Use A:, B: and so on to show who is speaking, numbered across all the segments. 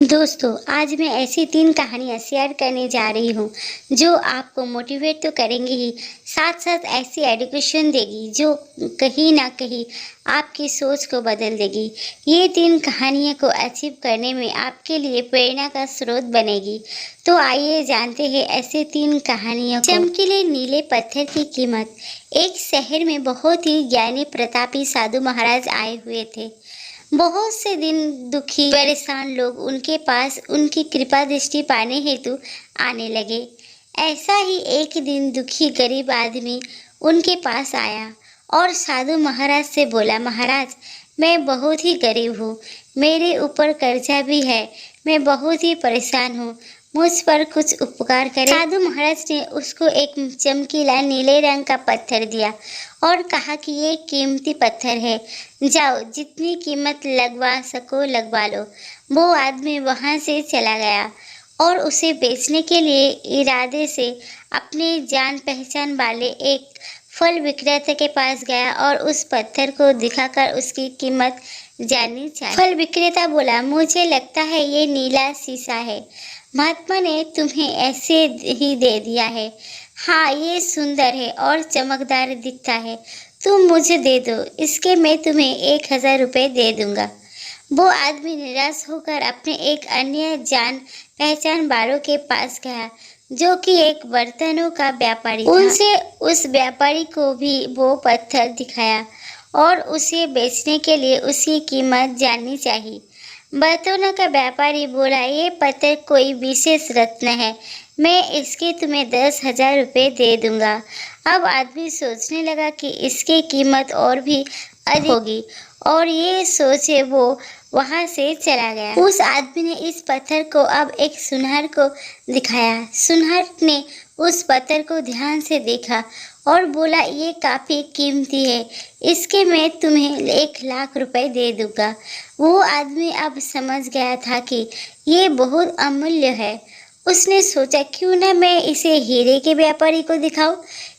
A: दोस्तों, आज मैं ऐसी 3 कहानियाँ शेयर करने जा रही हूँ जो आपको मोटिवेट तो करेंगी ही, साथ-साथ ऐसी एजुकेशन देगी जो कहीं न कहीं आपकी सोच को बदल देगी। ये 3 कहानियों को अचीव करने में आपके लिए प्रेरणा का स्रोत बनेगी। तो आइए जानते हैं ऐसे 3 कहानियों को। चमकीले नीले पत्थर की कीमत। एक शहर में बहुत ही ज्ञानी प्रतापी साधु महाराज आए हुए थे। बहुत से दिन दुखी परेशान लोग उनके पास उनकी कृपा दृष्टि पाने हेतु आने लगे। ऐसा ही एक दिन दुखी गरीब आदमी उनके पास आया और साधु महाराज से बोला, महाराज, मैं बहुत ही गरीब हूँ, मेरे ऊपर कर्जा भी है, मैं बहुत ही परेशान हूँ, मुझ पर कुछ उपकार करें। साधु महाराज ने उसको एक चमकीला नीले रंग का पत्थर दिया और कहा कि ये कीमती पत्थर है, जाओ जितनी कीमत लगवा सको लगवा लो। वो आदमी वहाँ से चला गया और उसे बेचने के लिए इरादे से अपने जान पहचान वाले एक फल विक्रेता के पास गया और उस पत्थर को दिखाकर उसकी कीमत जाननी चाहिए। फल विक्रेता बोला, मुझे लगता है ये नीला शीशा है, महात्मा ने तुम्हें ऐसे ही दे दिया है। हाँ, ये सुंदर है और चमकदार दिखता है, तुम मुझे दे दो, इसके मैं तुम्हें 1000 रुपये दे दूंगा। वो आदमी निराश होकर अपने एक अन्य जान पहचान वालों के पास गया जो कि एक बर्तनों का व्यापारी था। उनसे उस व्यापारी को भी वो पत्थर दिखाया और उसे बेचने के लिए उसकी कीमत जाननी चाहिए। बर्तनों का व्यापारी बोला, ये पत्थर कोई विशेष रत्न है, मैं इसके तुम्हें 10,000 रुपये दे दूंगा। अब आदमी सोचने लगा कि इसकी कीमत और भी अधिक होगी और ये सोचे वो वहाँ से चला गया। उस आदमी ने इस पत्थर को अब एक सुनार को दिखाया। सुनार ने उस पत्थर को ध्यान से देखा और बोला, ये काफ़ी कीमती है, इसके मैं तुम्हें 1,00,000 रुपये दे दूंगा। वो आदमी अब समझ गया था कि ये बहुत अमूल्य है। उसने सोचा, क्यों ना मैं इसे हीरे के व्यापारी को दिखाऊं।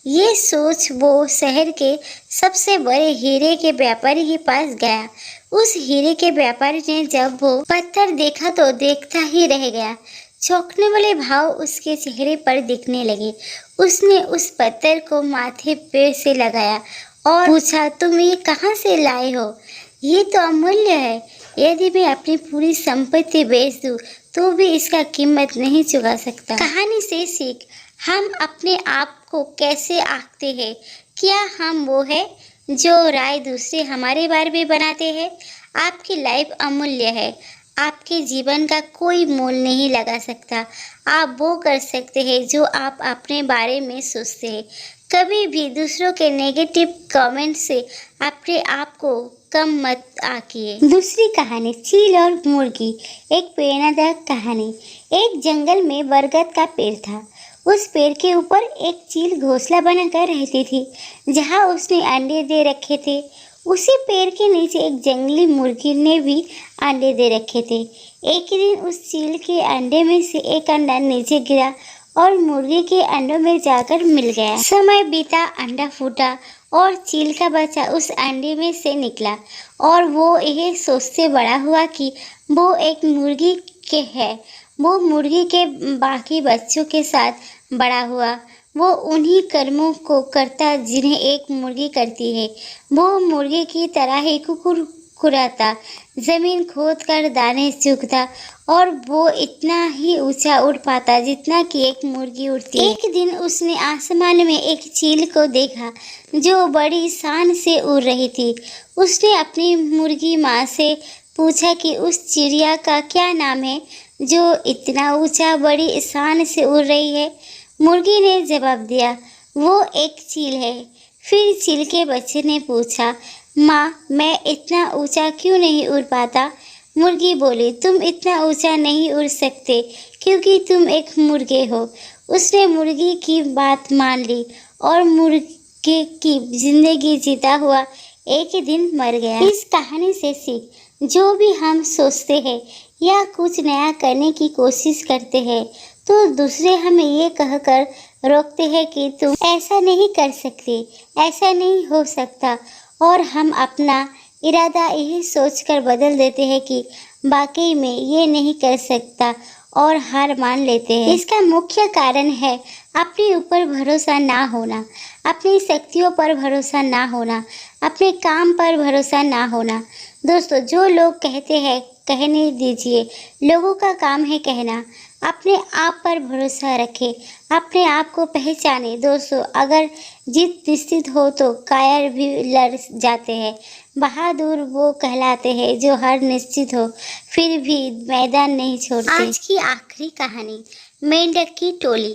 A: ये सोच वो शहर के सबसे बड़े हीरे के व्यापारी के पास गया। उस हीरे के व्यापारी ने जब वो पत्थर देखा तो देखता ही रह गया। चौंकने वाले भाव उसके चेहरे पर दिखने लगे। उसने उस पत्थर को माथे पे से लगाया और पूछा, तुम ये कहाँ से लाए हो? ये तो अमूल्य है, यदि मैं अपनी पूरी संपत्ति बेच दूं तो भी इसका कीमत नहीं चुका सकता। कहानी से सीख, हम अपने आप को कैसे आंकते हैं? क्या हम वो है जो राय दूसरे हमारे बारे में बनाते हैं? आपकी लाइफ अमूल्य है, आपके जीवन का कोई मोल नहीं लगा सकता। आप वो कर सकते हैं जो आप अपने बारे में सोचते हैं। कभी भी दूसरों के नेगेटिव कमेंट से अपने आप को कम मत आंकिए। दूसरी कहानी, चील और मुर्गी। एक प्रेरणादायक कहानी। एक जंगल में बरगद का पेड़ था। उस पेड़ के ऊपर एक चील घोंसला बनाकर रहती थी जहाँ उसने अंडे दे रखे थे। उसी पेड़ के नीचे एक जंगली मुर्गी ने भी अंडे दे रखे थे। एक दिन उस चील के अंडे में से एक अंडा नीचे गिरा और मुर्गी के अंडों में जाकर मिल गया। समय बीता, अंडा फूटा और चील का बच्चा उस अंडे में से निकला और वो यह सोचते बड़ा हुआ कि वो एक मुर्गी के है। वो मुर्गी के बाकी बच्चों के साथ बड़ा हुआ। वो उन्हीं कर्मों को करता जिन्हें एक मुर्गी करती है। वो मुर्गी की तरह ही कुकुराता, जमीन खोद कर दाने चुगता और वो इतना ही ऊंचा उड़ पाता जितना कि एक मुर्गी उड़ती है। एक दिन उसने आसमान में एक चील को देखा जो बड़ी शान से उड़ रही थी। उसने अपनी मुर्गी माँ से पूछा कि उस चिड़िया का क्या नाम है जो इतना ऊंचा बड़ी शान से उड़ रही है। मुर्गी ने जवाब दिया, वो एक चील है। फिर चील के बच्चे ने पूछा, माँ, मैं इतना ऊंचा क्यों नहीं उड़ पाता? मुर्गी बोली, तुम इतना ऊंचा नहीं उड़ सकते क्योंकि तुम एक मुर्गे हो। उसने मुर्गी की बात मान ली और मुर्गे की जिंदगी जीता हुआ एक दिन मर गया। इस कहानी से सीख, जो भी हम सोचते हैं या कुछ नया करने की कोशिश करते हैं तो दूसरे हमें ये कहकर रोकते हैं कि तुम ऐसा नहीं कर सकते, ऐसा नहीं हो सकता, और हम अपना इरादा यही सोचकर बदल देते हैं कि वाकई में ये नहीं कर सकता और हार मान लेते हैं। इसका मुख्य कारण है अपने ऊपर भरोसा ना होना, अपनी शक्तियों पर भरोसा ना होना, अपने काम पर भरोसा ना होना। दोस्तों, जो लोग कहते हैं कहने दीजिए, लोगों का काम है कहना। अपने आप पर भरोसा रखें, अपने आप को पहचाने। दोस्तों, अगर जीत निश्चित हो तो कायर भी लड़ जाते हैं। बहादुर वो कहलाते हैं जो हार निश्चित हो फिर भी मैदान नहीं छोड़ते। आज की आखिरी कहानी, मेंढक की टोली।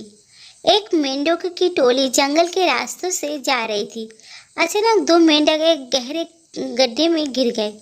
A: एक मेंढक की टोली जंगल के रास्तों से जा रही थी। अचानक दो मेंढक एक गहरे गड्ढे में गिर गए।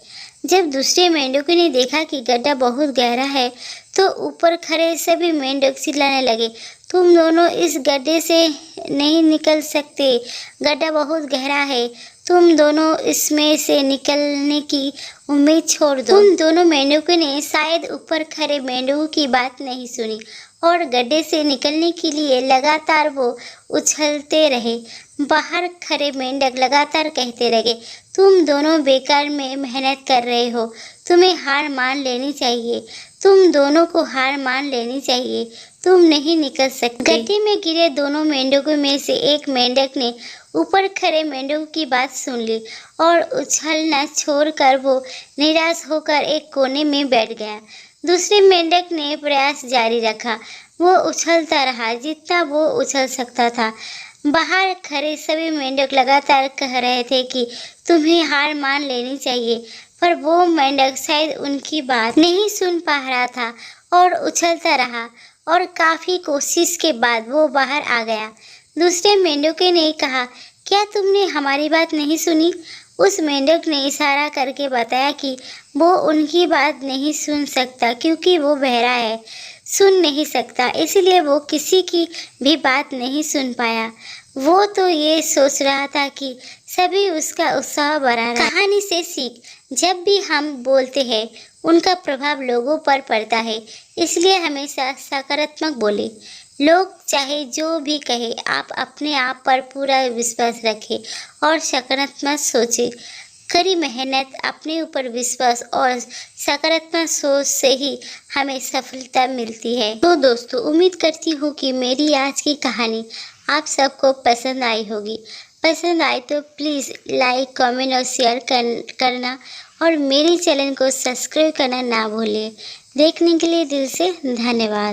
A: जब दूसरे मेंढकों ने देखा कि गड्ढा बहुत गहरा है तो ऊपर खड़े सभी मेंढक चिल्लाने लगे, तुम दोनों इस गड्ढे से नहीं निकल सकते, गड्ढा बहुत गहरा है, तुम दोनों इसमें से निकलने की उम्मीद छोड़ दो। उन दोनों मेंढकों ने शायद ऊपर खड़े मेंढकों की बात नहीं सुनी और गड्ढे से निकलने के लिए लगातार वो उछलते रहे। बाहर खड़े मेंढक लगातार कहते रहे, तुम दोनों बेकार में मेहनत कर रहे हो, तुम्हें हार मान लेनी चाहिए, तुम दोनों को हार मान लेनी चाहिए, तुम नहीं निकल सकते। गड्ढे में गिरे दोनों मेंढकों में से एक मेंढक ने ऊपर खड़े मेंढकों की बात सुन ली और उछलना छोड़कर वो निराश होकर एक कोने में बैठ गया। दूसरे मेंढक ने प्रयास जारी रखा। वो उछलता रहा जितना वो उछल सकता था। बाहर खड़े सभी मेंढक लगातार कह रहे थे कि तुम्हें हार मान लेनी चाहिए, पर वो मेंढक शायद उनकी बात नहीं सुन पा रहा था और उछलता रहा और काफ़ी कोशिश के बाद वो बाहर आ गया। दूसरे मेंढकों ने कहा, क्या तुमने हमारी बात नहीं सुनी? उस मेंढक ने इशारा करके बताया कि वो उनकी बात नहीं सुन सकता क्योंकि वो बहरा है, सुन नहीं सकता, इसलिए वो किसी की भी बात नहीं सुन पाया। वो तो ये सोच रहा था कि सभी उसका उत्साह बढ़ा रहा। कहानी से सीख, जब भी हम बोलते हैं उनका प्रभाव लोगों पर पड़ता है, इसलिए हमेशा सकारात्मक बोले। लोग चाहे जो भी कहे, आप अपने आप पर पूरा विश्वास रखें और सकारात्मक सोचें। कड़ी मेहनत, अपने ऊपर विश्वास और सकारात्मक सोच से ही हमें सफलता मिलती है। तो दोस्तों, उम्मीद करती हूँ कि मेरी आज की कहानी आप सबको पसंद आई होगी। पसंद आए तो प्लीज़ लाइक, कमेंट और शेयर करना और मेरे चैनल को सब्सक्राइब करना ना भूलिए। देखने के लिए दिल से धन्यवाद।